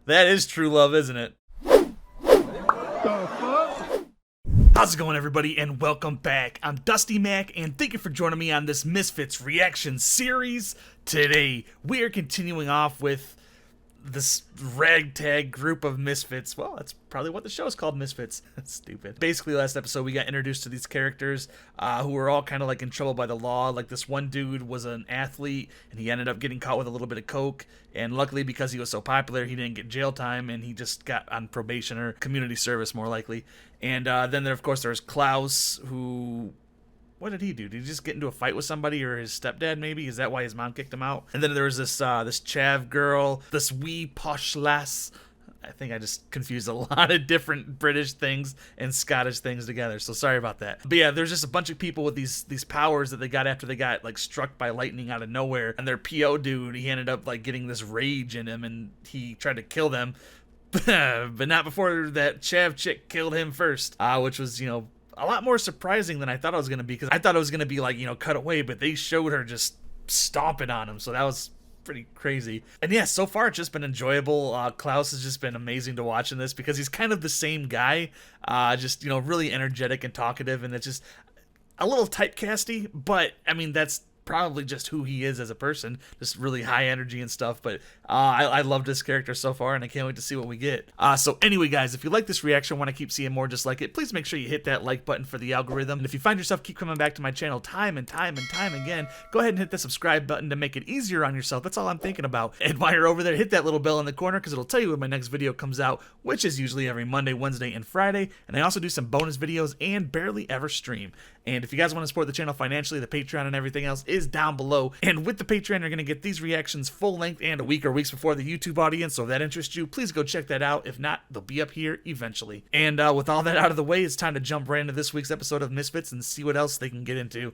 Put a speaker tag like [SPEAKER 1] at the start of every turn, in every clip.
[SPEAKER 1] That is true love, isn't it? How's it going, everybody, and welcome back. I'm Dusty Mac, and thank you for joining me on this Misfits reaction series. Today, we are continuing off with this ragtag group of misfits. Well, that's probably what the show is called, Misfits. That's stupid. Basically, last episode, we got introduced to these characters who were all kind of like in trouble by the law. Like, this one dude was an athlete, and he ended up getting caught with a little bit of coke. And luckily, because he was so popular, he didn't get jail time, and he just got on probation or community service, more likely. And then, there, of course, there was Klaus, who... What did he do? Did he just get into a fight with somebody, or his stepdad, maybe? Is that why his mom kicked him out? And then there was this this chav girl, this wee posh lass. I think I just confused a lot of different British things and Scottish things together, so sorry about that. But yeah, there's just a bunch of people with these powers that they got after they got like struck by lightning out of nowhere. And their PO dude, he ended up like getting this rage in him, and he tried to kill them, but not before that chav chick killed him first, which was, you know, a lot more surprising than I thought it was going to be, because I thought it was going to be like, you know, cut away, but they showed her just stomping on him, so that was pretty crazy. And yeah, so far it's just been enjoyable. Klaus has just been amazing to watch in this, because he's kind of the same guy, just, you know, really energetic and talkative, and it's just a little typecasty, but I mean, that's probably just who he is as a person, just really high energy and stuff. But I love this character so far, and I can't wait to see what we get. So anyway, guys, if you like this reaction, want to keep seeing more just like it, please make sure you hit that like button for the algorithm. And if you find yourself keep coming back to my channel time and time again, go ahead and hit the subscribe button to make it easier on yourself. That's all I'm thinking about. And while you're over there, hit that little bell in the corner, because it'll tell you when my next video comes out, which is usually every Monday, Wednesday, and Friday. And I also do some bonus videos and barely ever stream. And if you guys want to support the channel financially, the Patreon and everything else is down below. And with the Patreon, you're going to get these reactions full length and a week or weeks before the YouTube audience. So if that interests you, please go check that out. If not, they'll be up here eventually. And with all that out of the way, it's time to jump right into this week's episode of Misfits and see what else they can get into.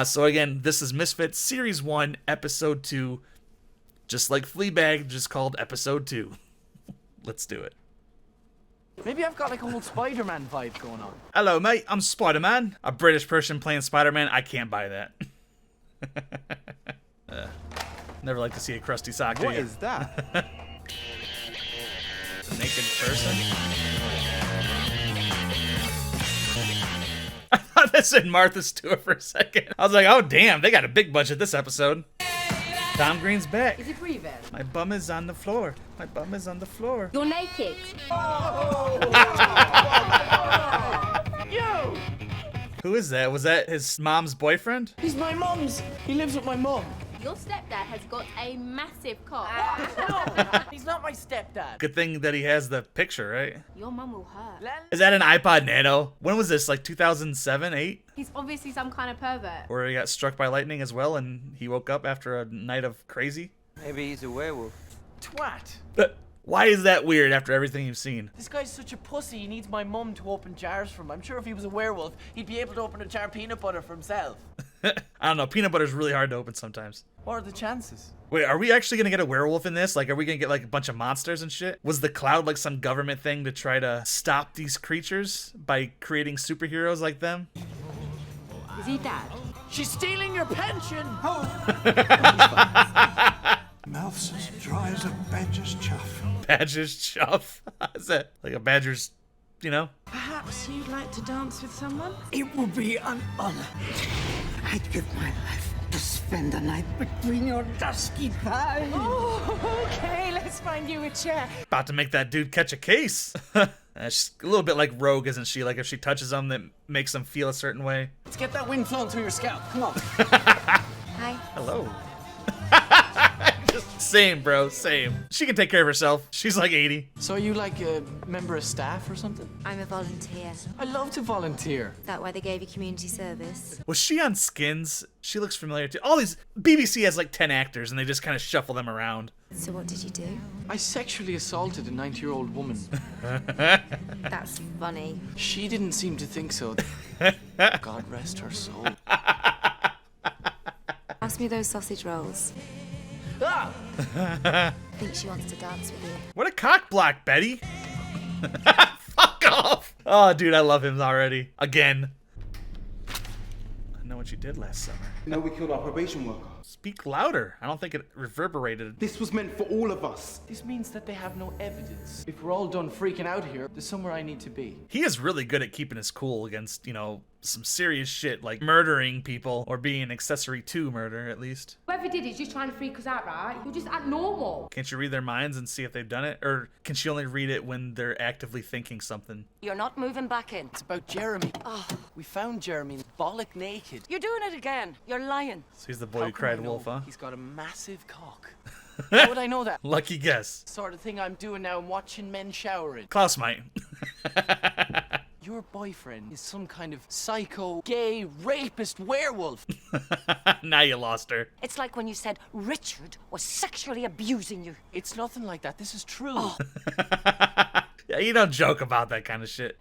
[SPEAKER 1] So again, this is Misfits Series 1, Episode 2. Just like Fleabag, just called Episode 2. Let's do it.
[SPEAKER 2] Maybe I've got like a whole Spider-Man vibe going on.
[SPEAKER 1] Hello, mate. I'm Spider-Man. A British person playing Spider-Man. I can't buy that. Never like to see a crusty sock, do you?
[SPEAKER 2] What is that?
[SPEAKER 1] A naked person? I thought that said Martha Stewart for a second. I was like, oh, damn. They got a big budget this episode. Tom Green's back.
[SPEAKER 3] Is it breathing?
[SPEAKER 1] My bum is on the floor. My bum is on the floor.
[SPEAKER 3] You're naked.
[SPEAKER 2] Yo!
[SPEAKER 1] Who is that? Was that his mom's boyfriend?
[SPEAKER 2] He's my mum's. He lives with my mum.
[SPEAKER 3] Your stepdad has got a massive cock.
[SPEAKER 2] No, he's not my stepdad.
[SPEAKER 1] Good thing that he has the picture, right?
[SPEAKER 3] Your mum will hurt.
[SPEAKER 1] Is that an iPod Nano? When was this? Like 2007, 8?
[SPEAKER 3] He's obviously some kind of pervert.
[SPEAKER 1] Where he got struck by lightning as well, and he woke up after a night of crazy?
[SPEAKER 4] Maybe he's a werewolf.
[SPEAKER 2] Twat.
[SPEAKER 1] Why is that weird after everything you've seen?
[SPEAKER 2] This guy's such a pussy. He needs my mum to open jars for him. I'm sure if he was a werewolf, he'd be able to open a jar of peanut butter for himself.
[SPEAKER 1] I don't know. Peanut butter's really hard to open sometimes.
[SPEAKER 2] What are the chances?
[SPEAKER 1] Wait, are we actually gonna get a werewolf in this? Like, are we gonna get like a bunch of monsters and shit? Was the cloud like some government thing to try to stop these creatures by creating superheroes like them?
[SPEAKER 3] Is he dad?
[SPEAKER 2] She's stealing your pension!
[SPEAKER 5] Mouth's as dry as a badger's chuff.
[SPEAKER 1] Badger's chuff? Is that like a badger's, you know?
[SPEAKER 6] Perhaps you'd like to dance with someone?
[SPEAKER 5] It would be an honor. I'd give my life to spend the night between your dusky thighs.
[SPEAKER 6] Oh, okay, let's find you a chair.
[SPEAKER 1] About to make that dude catch a case. She's a little bit like Rogue, isn't she? Like if she touches him, that makes him feel a certain way.
[SPEAKER 2] Let's get that wind flowing through your scalp. Come on.
[SPEAKER 3] Hi.
[SPEAKER 1] Hello. Same, bro, same. She can take care of herself. She's like 80.
[SPEAKER 2] So are you like a member of staff or something?
[SPEAKER 7] I'm a volunteer.
[SPEAKER 2] I love to volunteer.
[SPEAKER 7] Is that why they gave you community service?
[SPEAKER 1] Was she on Skins? She looks familiar too. All these, BBC has like 10 actors and they just kind of shuffle them around.
[SPEAKER 7] So what did you do?
[SPEAKER 2] I sexually assaulted a 90-year-old woman.
[SPEAKER 7] That's funny.
[SPEAKER 2] She didn't seem to think so. God rest her soul.
[SPEAKER 7] Pass me those sausage rolls.
[SPEAKER 2] Ah!
[SPEAKER 7] I think she wants to dance with you.
[SPEAKER 1] What a cock block, Betty. Fuck off. Oh, dude, I love him already. Again. I know what you did last summer.
[SPEAKER 4] You know, we killed our probation worker.
[SPEAKER 1] Speak louder. I don't think it reverberated.
[SPEAKER 4] This was meant for all of us.
[SPEAKER 2] This means that they have no evidence. If we're all done freaking out here, there's somewhere I need to be.
[SPEAKER 1] He is really good at keeping his cool against, you know, some serious shit like murdering people or being an accessory to murder, at least.
[SPEAKER 3] Whoever did it is just trying to freak us out, right? You'll just act normal.
[SPEAKER 1] Can't you read their minds and see if they've done it? Or can she only read it when they're actively thinking something?
[SPEAKER 8] You're not moving back in.
[SPEAKER 2] It's about Jeremy. We found Jeremy bollock naked.
[SPEAKER 8] You're doing it again. You're lying.
[SPEAKER 1] So he's the boy
[SPEAKER 2] How
[SPEAKER 1] who
[SPEAKER 2] can
[SPEAKER 1] cried
[SPEAKER 2] I know?
[SPEAKER 1] wolf, huh?
[SPEAKER 2] He's got a massive cock. How would I know that?
[SPEAKER 1] Lucky guess.
[SPEAKER 2] Sort of thing I'm doing now. I'm watching men showering.
[SPEAKER 1] Klaus might.
[SPEAKER 2] Your boyfriend is some kind of psycho, gay, rapist werewolf.
[SPEAKER 1] Now you lost her.
[SPEAKER 8] It's like when you said Richard was sexually abusing you.
[SPEAKER 2] It's nothing like that. This is true.
[SPEAKER 1] Yeah, you don't joke about that kind of shit.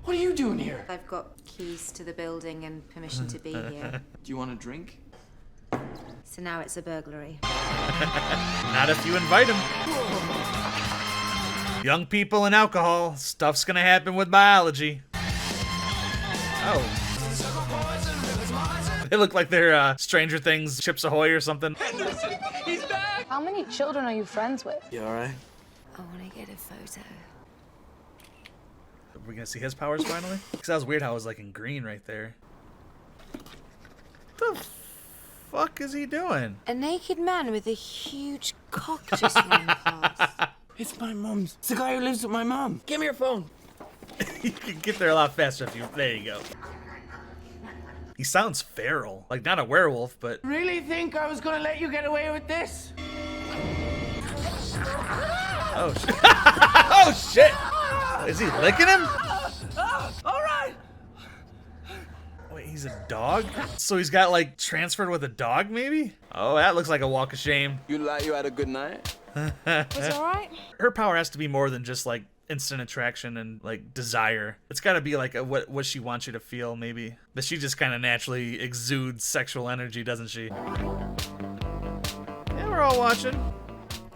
[SPEAKER 2] What are you doing here?
[SPEAKER 7] I've got keys to the building and permission to be here.
[SPEAKER 2] Do you want a drink?
[SPEAKER 7] So now it's a burglary.
[SPEAKER 1] Not if you invite him. Young people and alcohol. Stuff's gonna happen with biology. Oh. They look like they're Stranger Things, Chips Ahoy or something.
[SPEAKER 3] How many children are you friends with?
[SPEAKER 2] You alright?
[SPEAKER 7] I want to get a photo.
[SPEAKER 1] Are we gonna see his powers finally? Because that was weird how it was like in green right there. What the fuck is he doing?
[SPEAKER 7] A naked man with a huge cock just ran past.
[SPEAKER 2] It's my mom's. It's the guy who lives with my mom. Give me your phone.
[SPEAKER 1] You can get there a lot faster if you... There you go. He sounds feral. Like, not a werewolf, but...
[SPEAKER 2] Really think I was gonna let you get away with this?
[SPEAKER 1] Oh, shit. Oh, shit! Is he licking him?
[SPEAKER 2] Alright!
[SPEAKER 1] Wait, he's a dog? So he's got, like, transferred with a dog, maybe? Oh, that looks like a walk of shame.
[SPEAKER 4] You like you had a good night?
[SPEAKER 3] Was alright?
[SPEAKER 1] Her power has to be more than just, like, instant attraction and, like, desire. It's gotta be, like, what she wants you to feel, maybe. But she just kind of naturally exudes sexual energy, doesn't she? Yeah, we're all watching.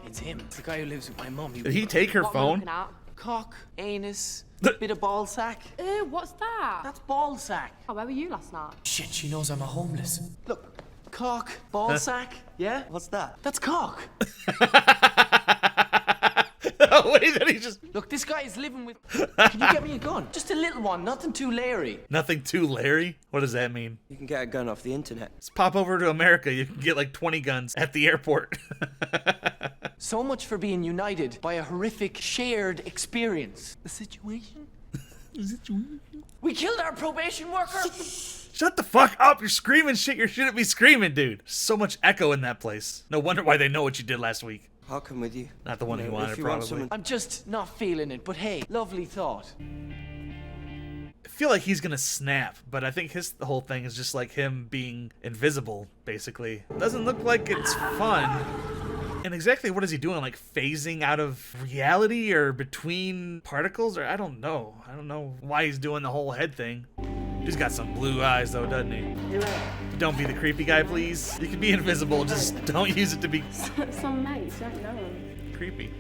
[SPEAKER 2] It's him. It's the guy who lives with my mom.
[SPEAKER 1] Did he take her
[SPEAKER 3] What am I
[SPEAKER 1] phone?
[SPEAKER 3] looking at?
[SPEAKER 2] Cock, anus, bit of ball sack.
[SPEAKER 3] Ew, what's that?
[SPEAKER 2] That's ball sack.
[SPEAKER 3] Oh, where were you last night?
[SPEAKER 2] Shit, she knows I'm a homeless. Look, cock, ball sack. Yeah? What's that? That's cock.
[SPEAKER 1] Oh, wait, then he just...
[SPEAKER 2] Look, this guy is living with... Can you get me a gun? Just a little one, nothing too Larry.
[SPEAKER 1] Nothing too Larry? What does that mean?
[SPEAKER 4] You can get a gun off the internet.
[SPEAKER 1] Let's pop over to America. You can get like 20 guns at the airport.
[SPEAKER 2] So much for being united by a horrific shared experience. The situation? We killed our probation worker?
[SPEAKER 1] Shut the fuck up. You're screaming shit you shouldn't be screaming, dude. So much echo in that place. No wonder why they know what you did last week.
[SPEAKER 4] I'll come with you.
[SPEAKER 1] Not the one
[SPEAKER 4] You
[SPEAKER 1] who
[SPEAKER 4] know,
[SPEAKER 1] wanted,
[SPEAKER 4] if you want
[SPEAKER 1] probably.
[SPEAKER 4] someone-
[SPEAKER 2] I'm just not feeling it, but hey, lovely thought.
[SPEAKER 1] I feel like he's gonna snap, but I think the whole thing is just like him being invisible, basically. Doesn't look like it's fun. And exactly what is he doing? Like phasing out of reality or between particles? Or I don't know. I don't know why he's doing the whole head thing. He's got some blue eyes though, doesn't he? Don't be the creepy guy, please. You can be invisible, just don't use it to be
[SPEAKER 3] Some mates, don't know him.
[SPEAKER 1] creepy.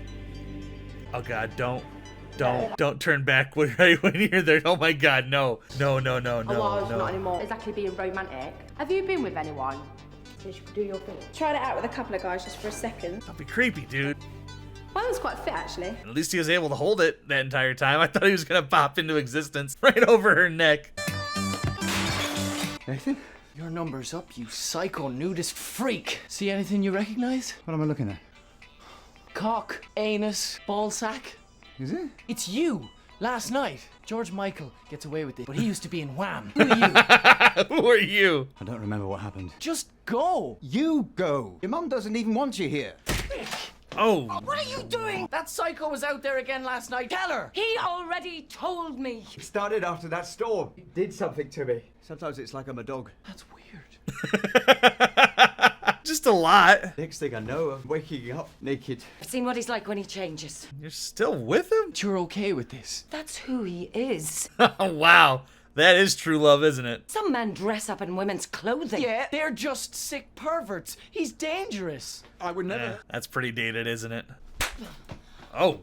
[SPEAKER 1] Oh god, don't turn back right when you're there. Oh my god, no. No, no, no, no,
[SPEAKER 3] Not
[SPEAKER 1] no.
[SPEAKER 3] anymore. Exactly being romantic. Have you been with anyone? Since you could do your thing.
[SPEAKER 9] Tried it out with a couple of guys just for a second.
[SPEAKER 1] Don't be creepy, dude.
[SPEAKER 3] Mine was quite fit, actually.
[SPEAKER 1] At least he was able to hold it that entire time. I thought he was gonna pop into existence right over her neck.
[SPEAKER 4] Nathan?
[SPEAKER 2] Your number's up, you psycho nudist freak. See anything you recognize?
[SPEAKER 10] What am I looking at?
[SPEAKER 2] Cock, anus, ball sack.
[SPEAKER 10] Is it?
[SPEAKER 2] It's you. Last night, George Michael gets away with it, but he used to be in Wham. Who are you?
[SPEAKER 1] Who are you?
[SPEAKER 10] I don't remember what happened.
[SPEAKER 2] Just go.
[SPEAKER 10] You go. Your mum doesn't even want you here.
[SPEAKER 1] Oh.
[SPEAKER 8] What are you doing?
[SPEAKER 2] That psycho was out there again last night. Tell her.
[SPEAKER 8] He already told me.
[SPEAKER 10] It started after that storm. It did something to me. Sometimes it's like I'm a dog.
[SPEAKER 2] That's weird.
[SPEAKER 1] Just a lot.
[SPEAKER 10] Next thing I know, I'm waking up naked.
[SPEAKER 8] I've seen what he's like when he changes.
[SPEAKER 1] You're still with him?
[SPEAKER 2] But you're okay with this.
[SPEAKER 8] That's who he is.
[SPEAKER 1] Oh, wow. That is true love, isn't it?
[SPEAKER 8] Some men dress up in women's clothing.
[SPEAKER 2] Yeah, they're just sick perverts. He's dangerous.
[SPEAKER 10] I would never.
[SPEAKER 1] Yeah, that's pretty dated, isn't it? Oh.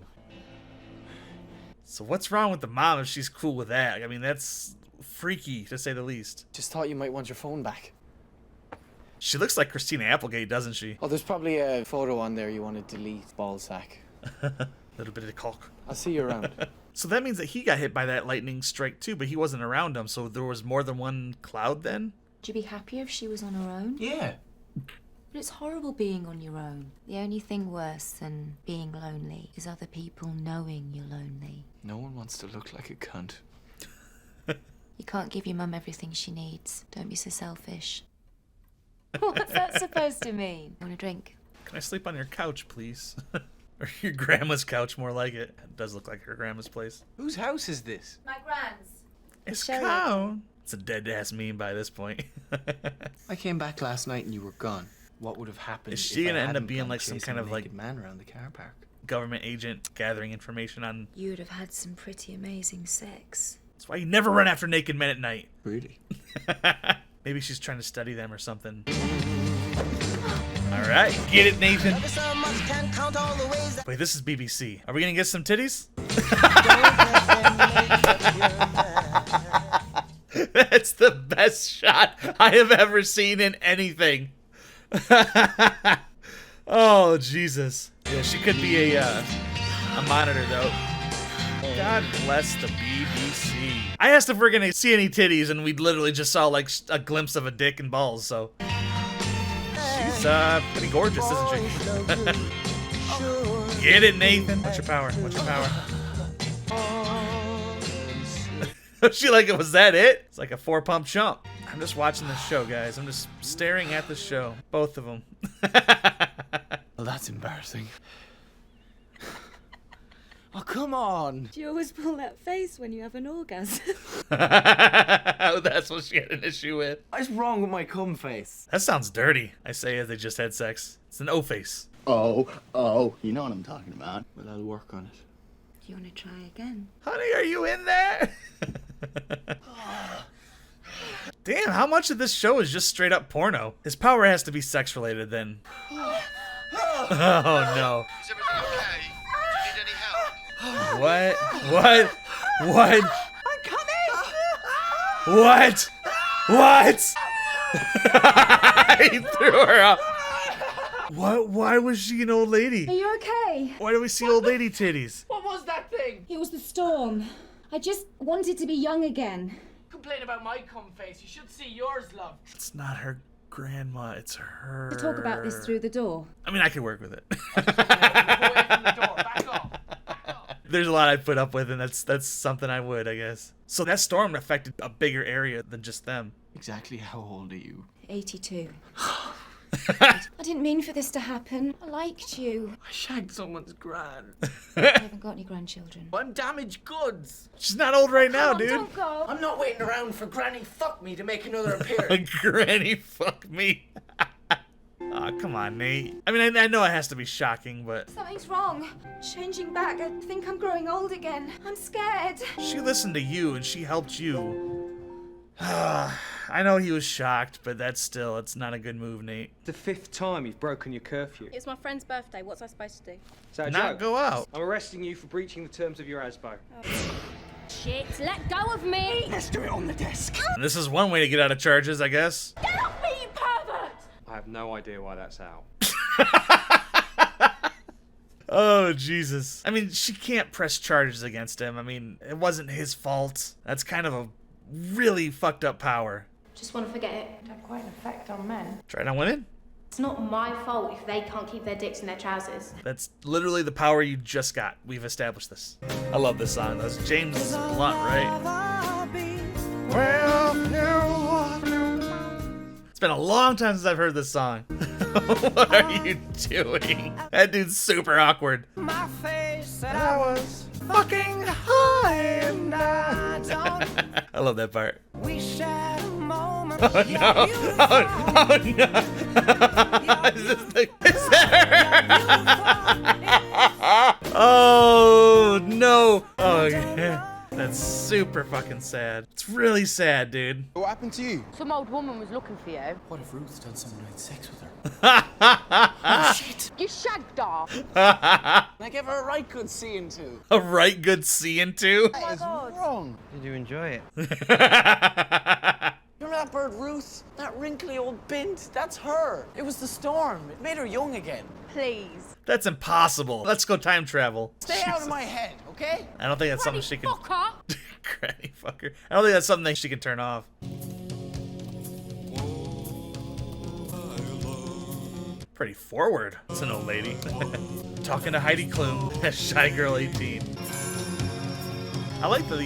[SPEAKER 1] So what's wrong with the mom if she's cool with that? I mean, that's freaky, to say the least.
[SPEAKER 2] Just thought you might want your phone back.
[SPEAKER 1] She looks like Christina Applegate, doesn't she?
[SPEAKER 2] Oh, there's probably a photo on there you want to delete, ball sack.
[SPEAKER 1] Little bit of the cock.
[SPEAKER 2] I'll see you around.
[SPEAKER 1] So that means that he got hit by that lightning strike too, but he wasn't around him, so there was more than one cloud then?
[SPEAKER 7] Would you be happier if she was on her own?
[SPEAKER 2] Yeah.
[SPEAKER 7] But it's horrible being on your own. The only thing worse than being lonely is other people knowing you're lonely.
[SPEAKER 2] No one wants to look like a cunt.
[SPEAKER 7] You can't give your mum everything she needs. Don't be so selfish. What's that supposed to mean? Want a drink?
[SPEAKER 1] Can I sleep on your couch, please? Or your grandma's couch, more like it. It does look like her grandma's place.
[SPEAKER 2] Whose house is this?
[SPEAKER 7] My grand's.
[SPEAKER 1] It's
[SPEAKER 7] Show you.
[SPEAKER 1] cow. It's a dead-ass meme by this point.
[SPEAKER 2] I came back last night and you were gone. What would have happened?
[SPEAKER 1] Is she
[SPEAKER 2] if I
[SPEAKER 1] gonna end up
[SPEAKER 2] hadn't
[SPEAKER 1] being
[SPEAKER 2] gone
[SPEAKER 1] like some
[SPEAKER 2] chasing
[SPEAKER 1] kind
[SPEAKER 2] a
[SPEAKER 1] of like
[SPEAKER 2] naked man around the car park?
[SPEAKER 1] government agent gathering information on...
[SPEAKER 7] You would have had some pretty amazing sex.
[SPEAKER 1] That's why you never run after naked men at night.
[SPEAKER 2] Really?
[SPEAKER 1] Maybe she's trying to study them or something. Alright, get it, Nathan. Wait, this is BBC. Are we gonna get some titties? That's the best shot I have ever seen in anything. Oh, Jesus. Yeah, she could be a monitor, though. God bless the BBC. I asked if we're gonna see any titties, and we literally just saw like a glimpse of a dick and balls, so. She's pretty gorgeous, isn't she? Get it, Nathan. What's your power? What's your power? She like it, was that it? It's like a 4-pump chump. I'm just watching this show, guys. I'm just staring at the show. Both of them.
[SPEAKER 2] Well, that's embarrassing. Oh, come on.
[SPEAKER 7] Do you always pull that face when you have an orgasm?
[SPEAKER 1] Oh, that's what she had an issue with.
[SPEAKER 2] What's wrong with my cum face?
[SPEAKER 1] That sounds dirty. I say as they just had sex. It's an O face.
[SPEAKER 10] Oh, you know what I'm talking about.
[SPEAKER 2] Well, I'll work on it.
[SPEAKER 7] Do you want to try again?
[SPEAKER 1] Honey, are you in there? Damn, how much of this show is just straight up porno? His power has to be sex related then. Oh no.
[SPEAKER 11] Is everything okay? Do you need any help?
[SPEAKER 1] What?
[SPEAKER 6] I'm coming!
[SPEAKER 1] What? He threw her up. What? Why was she an old lady?
[SPEAKER 9] Are you okay?
[SPEAKER 1] Why do we see old lady titties?
[SPEAKER 2] What was that thing?
[SPEAKER 9] It was the storm. I just wanted to be young again.
[SPEAKER 2] Complain about my cum face. You should see yours, love.
[SPEAKER 1] It's not her grandma, it's her.
[SPEAKER 9] To talk about this through the door.
[SPEAKER 1] I mean, I could work with it.
[SPEAKER 2] Go away from the door. Back off.
[SPEAKER 1] There's a lot I'd put up with, and that's something I would, I guess. So that storm affected a bigger area than just them.
[SPEAKER 2] Exactly how old are you?
[SPEAKER 7] 82. I didn't mean for this to happen. I liked you.
[SPEAKER 2] I shagged someone's gran.
[SPEAKER 7] I haven't got any grandchildren.
[SPEAKER 2] I'm damaged goods.
[SPEAKER 1] She's not old right now, dude.
[SPEAKER 9] Don't go.
[SPEAKER 2] I'm not waiting around for Granny Fuck Me to make another appearance.
[SPEAKER 1] Granny, fuck me. Aw, come on, Nate. I mean, I know it has to be shocking, but
[SPEAKER 9] Something's wrong. Changing back. I think I'm growing old again. I'm scared.
[SPEAKER 1] she listened to you and she helped you. I know he was shocked, but it's not a good move, Nate.
[SPEAKER 10] The 5th time you've broken your curfew.
[SPEAKER 3] It's my friend's birthday. What's I supposed to do?
[SPEAKER 10] Is that a
[SPEAKER 1] Not
[SPEAKER 10] joke?
[SPEAKER 1] go out.
[SPEAKER 10] I'm arresting you for breaching the terms of your ASBO.
[SPEAKER 3] Shit, let go of me!
[SPEAKER 5] Let's do it on the desk.
[SPEAKER 1] And this is one way to get out of charges, I guess.
[SPEAKER 3] Get off me, you pervert!
[SPEAKER 10] I have no idea why that's out.
[SPEAKER 1] Oh, Jesus. I mean, she can't press charges against him. I mean, it wasn't his fault. That's kind of a really fucked up power.
[SPEAKER 3] Just want to forget it.
[SPEAKER 6] It had quite an effect on men.
[SPEAKER 1] Try not winning?
[SPEAKER 3] It's not my fault if they can't keep their dicks in their trousers.
[SPEAKER 1] That's literally the power you just got. We've established this. I love this song. That's James Blunt, right? It's been a long time since I've heard this song. What are you doing? That dude's super awkward.
[SPEAKER 5] My face and
[SPEAKER 1] I was fucking high and I love that part.
[SPEAKER 5] we shared a moment.
[SPEAKER 1] Oh no! Oh no! Is this the? Is that her? Oh no! Oh yeah. That's super fucking sad. It's really sad, dude.
[SPEAKER 11] What happened to you?
[SPEAKER 3] Some old woman was looking for you.
[SPEAKER 2] What if Ruth's done someone had sex with her?
[SPEAKER 5] Oh, shit.
[SPEAKER 3] You shagged her.
[SPEAKER 2] Can I gave her a right good seeing to.
[SPEAKER 1] A right good seeing to?
[SPEAKER 2] That is wrong.
[SPEAKER 10] Did you enjoy it?
[SPEAKER 2] Remember that bird Ruth? That wrinkly old bint? That's her. It was the storm. It made her young again.
[SPEAKER 9] Please.
[SPEAKER 1] That's impossible. Let's go time travel.
[SPEAKER 2] Stay out of my head, okay?
[SPEAKER 1] I don't think that's something she can... Granny fucker. I don't think that's something she can turn off. Pretty forward. It's an old lady. Talking to Heidi Klum, Shy Girl 18. I like the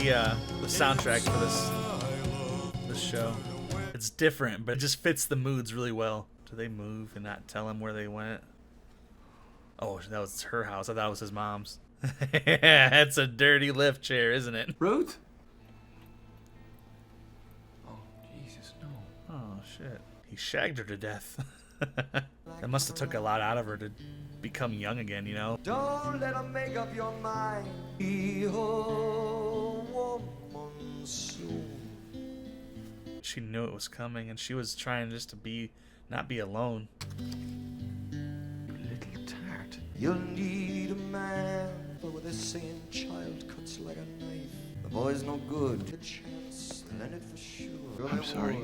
[SPEAKER 1] soundtrack for this show. It's different, but it just fits the moods really well. Do they move and not tell him where they went? Oh, that was her house. I thought it was his mom's. It's a dirty lift chair, isn't it?
[SPEAKER 4] Ruth?
[SPEAKER 2] Oh, Jesus, no.
[SPEAKER 1] Oh, shit. He shagged her to death. That must have took a lot out of her to become young again, you know?
[SPEAKER 10] Don't let them make up your mind. Be a woman soon.
[SPEAKER 1] She knew it was coming, and she was trying just to not be alone.
[SPEAKER 2] Little tart.
[SPEAKER 10] You'll need a man, but with a saying, child cuts like a knife. The boy's no good. A chance, then it for sure.
[SPEAKER 2] I'm sorry.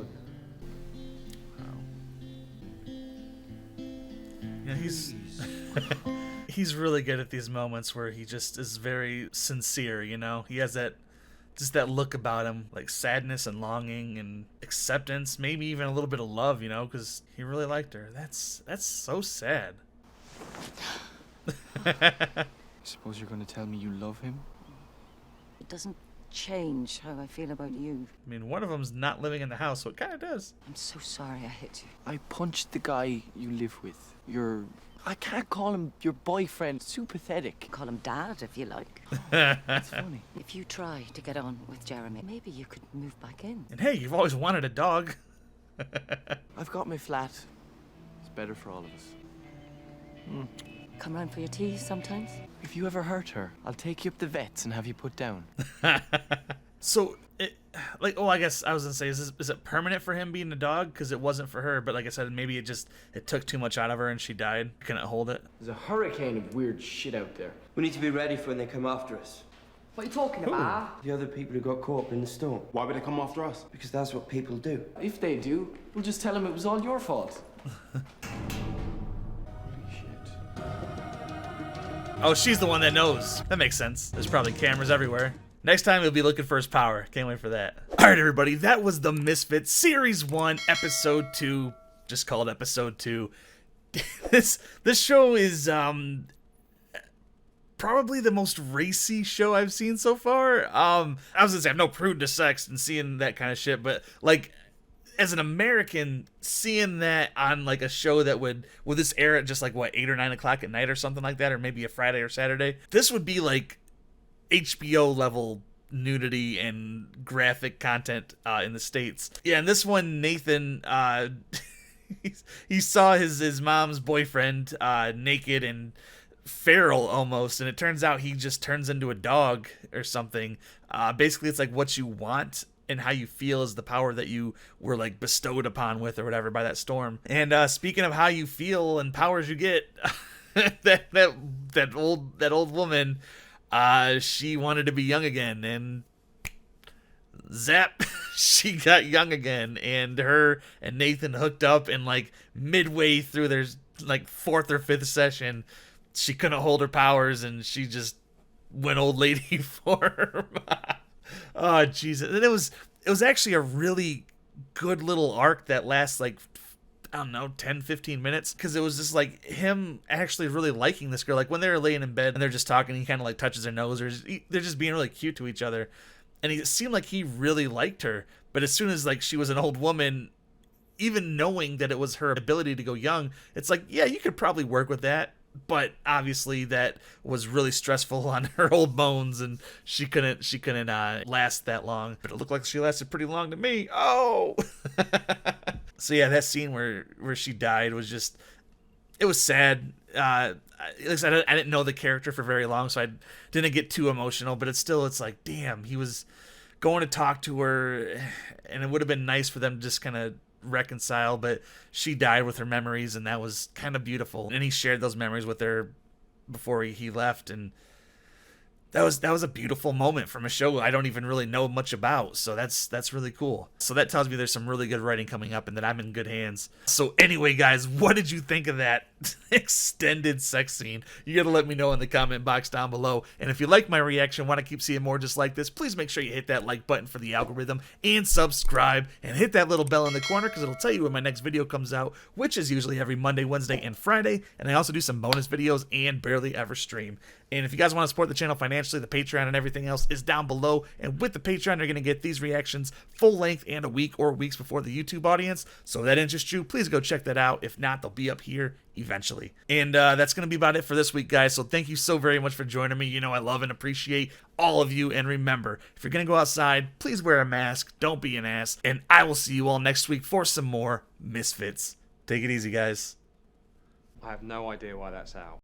[SPEAKER 1] Yeah, he's really good at these moments where he just is very sincere, you know? He has that look about him, like sadness and longing and acceptance, maybe even a little bit of love, you know, because he really liked her. That's so sad.
[SPEAKER 2] I suppose you're going to tell me you love him?
[SPEAKER 8] It doesn't change how I feel about you.
[SPEAKER 1] I mean, one of them's not living in the house, so it kind of does.
[SPEAKER 8] I'm so sorry I hit you.
[SPEAKER 2] I punched the guy you live with. I can't call him your boyfriend. It's too pathetic.
[SPEAKER 8] Call him Dad if you like.
[SPEAKER 2] That's funny.
[SPEAKER 8] If you try to get on with Jeremy, maybe you could move back in.
[SPEAKER 1] And hey, you've always wanted a dog.
[SPEAKER 2] I've got my flat. It's better for all of us.
[SPEAKER 8] Come round for your tea sometimes.
[SPEAKER 2] If you ever hurt her, I'll take you up the vets and have you put down.
[SPEAKER 1] So, I guess I was gonna say, is it permanent for him being a dog? Because it wasn't for her, but like I said, maybe it took too much out of her and she died. Couldn't hold it.
[SPEAKER 2] There's a hurricane of weird shit out there.
[SPEAKER 4] We need to be ready for when they come after us.
[SPEAKER 3] What are you talking about?
[SPEAKER 4] The other people who got caught up in the storm.
[SPEAKER 11] Why would they come after us?
[SPEAKER 4] Because that's what people do.
[SPEAKER 2] If they do, we'll just tell them it was all your fault.
[SPEAKER 1] Oh, she's the one that knows. That makes sense. There's probably cameras everywhere. Next time he'll be looking for his power. Can't wait for that. All right, everybody. That was the Misfits Series 1, Episode 2. Just called Episode 2. This show is probably the most racy show I've seen so far. I was gonna say I'm no prude to sex and seeing that kind of shit, but like as an American, seeing that on like a show that would this air at just like what 8 or 9 o'clock at night or something like that, or maybe a Friday or Saturday, this would be like HBO level nudity and graphic content in the States. Yeah, and this one, Nathan, he saw his mom's boyfriend naked and feral almost, and it turns out he just turns into a dog or something. Basically, it's like what you want and how you feel is the power that you were like bestowed upon with or whatever by that storm. And speaking of how you feel and powers you get, that old woman, she wanted to be young again, and zap, she got young again, and her and Nathan hooked up, and like midway through their like 4th or 5th session, she couldn't hold her powers and she just went old lady form. Oh Jesus. And it was actually a really good little arc that lasts like, I don't know, 10, 15 minutes. Because it was just like him actually really liking this girl. Like when they were laying in bed and they're just talking, he kind of like touches her nose, or they're just being really cute to each other. And it seemed like he really liked her. But as soon as like she was an old woman, even knowing that it was her ability to go young, it's like, yeah, you could probably work with that. But obviously that was really stressful on her old bones, and she couldn't last that long. But it looked like she lasted pretty long to me. Oh. So yeah, that scene where she died was just, it was sad. Like I said, I didn't know the character for very long, so I didn't get too emotional. But it's like, damn, he was going to talk to her, and it would have been nice for them to just kind of reconcile, but she died with her memories, and that was kind of beautiful. And he shared those memories with her before he left, and that was a beautiful moment from a show I don't even really know much about. So that's really cool. So that tells me there's some really good writing coming up and that I'm in good hands. So anyway, guys, what did you think of that extended sex scene? You gotta let me know in the comment box down below. And if you like my reaction, want to keep seeing more just like this, please make sure you hit that like button for the algorithm and subscribe and hit that little bell in the corner because it'll tell you when my next video comes out, which is usually every Monday, Wednesday, and Friday. And I also do some bonus videos and barely ever stream. And if you guys want to support the channel financially, the Patreon and everything else is down below. And with the Patreon, you're going to get these reactions full length and a week or weeks before the YouTube audience. So if that interests you, please go check that out. If not, they'll be up here eventually. And that's going to be about it for this week, guys. So thank you so very much for joining me. You know, I love and appreciate all of you. And remember, if you're going to go outside, please wear a mask. Don't be an ass. And I will see you all next week for some more Misfits. Take it easy, guys.
[SPEAKER 12] I have no idea why that's out.